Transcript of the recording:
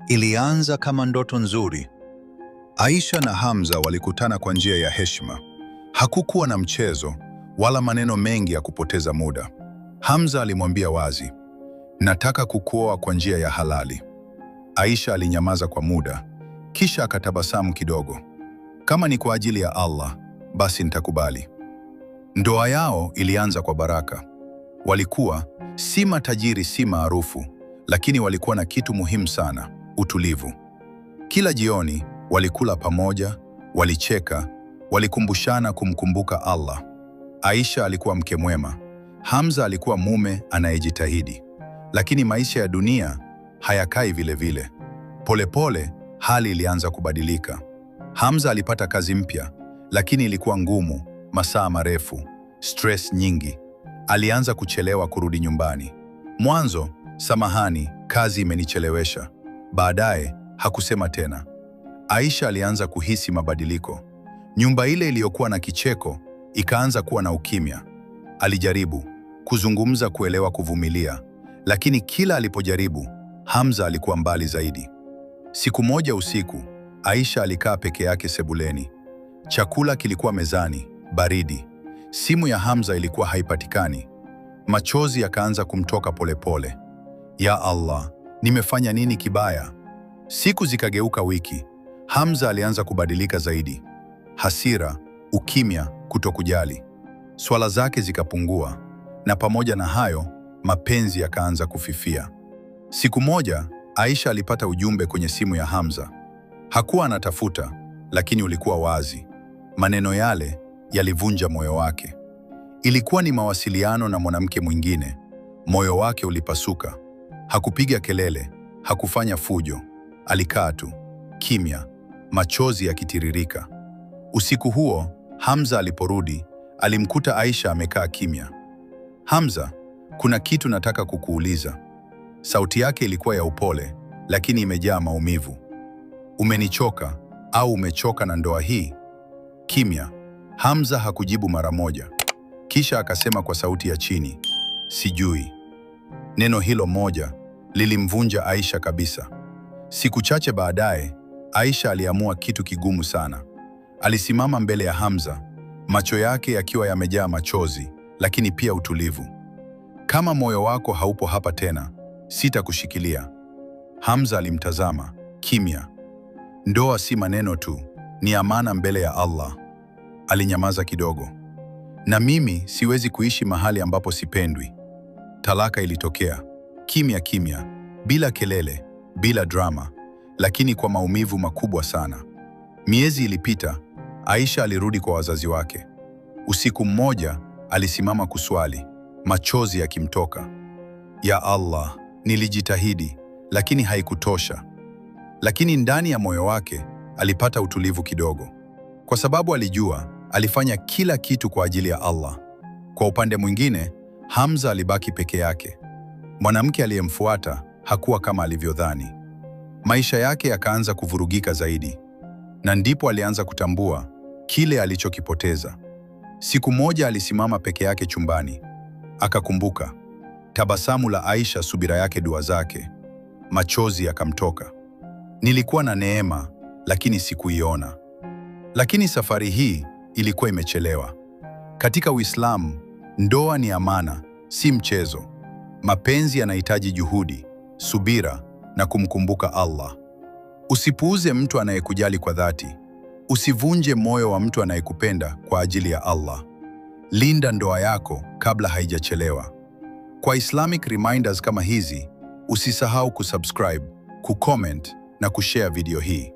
Ilianza kama ndoto nzuri. Aisha na Hamza walikutana kwa njia ya heshima. Hakukuwa na mchezo wala maneno mengi ya kupoteza muda. Hamza alimwambia wazi, nataka kukuoa kwa njia ya halali. Aisha alinyamaza kwa muda, kisha akatabasamu kidogo. Kama ni kwa ajili ya Allah, basi nitakubali. Ndoa yao ilianza kwa baraka. Walikuwa si matajiri, si maarufu, lakini walikuwa na kitu muhimu sana: utulivu. Kila jioni walikula pamoja, walicheka, walikumbushana kumkumbuka Allah. Aisha alikuwa mke mwema, Hamza alikuwa mume anayejitahidi. Lakini maisha ya dunia hayakai vile vile. Polepole hali ilianza kubadilika. Hamza alipata kazi mpya, lakini ilikuwa ngumu, masaa marefu, stress nyingi. Alianza kuchelewa kurudi nyumbani. Mwanzo, samahani, kazi imenichelewesha. Baadaye hakusema tena. Aisha alianza kuhisi mabadiliko. Nyumba ile iliyokuwa na kicheko ikaanza kuwa na ukimya. Alijaribu kuzungumza, kuelewa, kuvumilia, lakini kila alipojaribu, Hamza alikuwa mbali zaidi. Siku moja usiku, Aisha alikaa peke yake sebuleni. Chakula kilikuwa mezani, baridi. Simu ya Hamza ilikuwa haipatikani. Machozi yakaanza kumtoka polepole. Ya Allah, nimefanya nini kibaya? Siku zikageuka wiki. Hamza alianza kubadilika zaidi. Hasira, ukimya, kutokujali. Swala zake zikapungua, na pamoja na hayo, mapenzi yakaanza kufifia. Siku moja, Aisha alipata ujumbe kwenye simu ya Hamza. Hakuwa anatafuta, lakini ulikuwa wazi. Maneno yale yalivunja moyo wake. Ilikuwa ni mawasiliano na mwanamke mwingine. Moyo wake ulipasuka. Hakupiga kelele, hakufanya fujo. Alikaa tu, kimya, machozi yakitiririka. Usiku huo, Hamza aliporudi, alimkuta Aisha amekaa kimya. Hamza, kuna kitu nataka kukuuliza. Sauti yake ilikuwa ya upole, lakini imejaa maumivu. Umenichoka au umechoka na ndoa hii? Kimya. Hamza hakujibu mara moja. Kisha akasema kwa sauti ya chini, sijui. Neno hilo moja lilimvunja Aisha kabisa. Siku chache baadaye, Aisha aliamua kitu kigumu sana. Alisimama mbele ya Hamza, macho yake yakiwa yamejaa machozi, lakini pia utulivu. Kama moyo wako haupo hapa tena, sitakushikilia. Hamza alimtazama, kimya. Ndoa si maneno tu, ni amana mbele ya Allah. Alinyamaza kidogo. Na mimi siwezi kuishi mahali ambapo sipendwi. Talaka ilitokea, kimya kimya, bila kelele, bila drama, lakini kwa maumivu makubwa sana. Miezi ilipita, Aisha alirudi kwa wazazi wake. Usiku mmoja, alisimama kuswali, machozi yakimtoka. Ya Allah, nilijitahidi, lakini haikutosha. Lakini ndani ya moyo wake, alipata utulivu kidogo. Kwa sababu alijua, alifanya kila kitu kwa ajili ya Allah. Kwa upande mwingine, Hamza alibaki peke yake. Mwanamke aliyemfuata hakuwa kama alivyodhani. Maisha yake yakaanza kuvurugika zaidi. Na ndipo alianza kutambua kile alichokipoteza. Siku moja alisimama peke yake chumbani. Akakumbuka tabasamu la Aisha, subira yake, dua zake. Machozi yakamtoka. Nilikuwa na neema, lakini sikuiona. Lakini safari hii ilikuwa imechelewa. Katika Uislamu, ndoa ni amana, si mchezo. Mapenzi yanahitaji juhudi, subira na kumkumbuka Allah. Usipuuze mtu anayekujali kwa dhati. Usivunje moyo wa mtu anayekupenda kwa ajili ya Allah. Linda ndoa yako kabla haijachelewa. Kwa Islamic reminders kama hizi, usisahau kusubscribe, kucomment na kushare video hii.